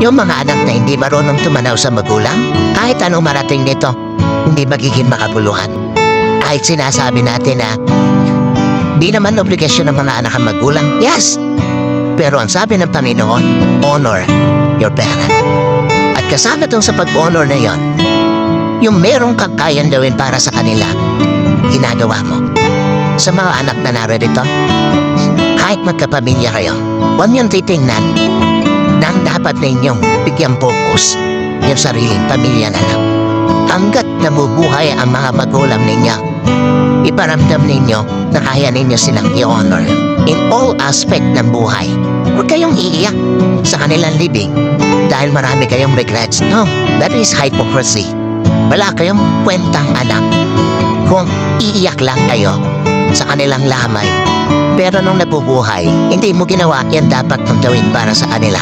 Yung mga anak na hindi marunong tumanaw sa magulang, kahit anong marating nito, hindi magiging makabuluhan. Kahit sinasabi natin na di naman obligasyon ng mga anak ang magulang, yes! Pero ang sabi ng Panginoon, honor your parent. At kasama dun sa pag-honor na yon, yung merong kang kayang gawin para sa kanila, ginagawa mo. Sa mga anak na narito, kahit magkapamilya kayo, huwag niyong titingnan na ang dapat ninyong bigyang focus yung sariling pamilya na lang. Hanggat nabubuhay ang mga magulang ninyo, iparamdam ninyo na kaya ninyo silang i-honor in all aspect ng buhay. Huwag kayong iiyak sa kanilang libing dahil marami kayong regrets. No, that is hypocrisy. Wala kayong kwentang anak kung iiyak lang kayo sa kanilang lamay. Pero nung nabubuhay, hindi mo ginawa yan dapat mong gawin para sa kanila.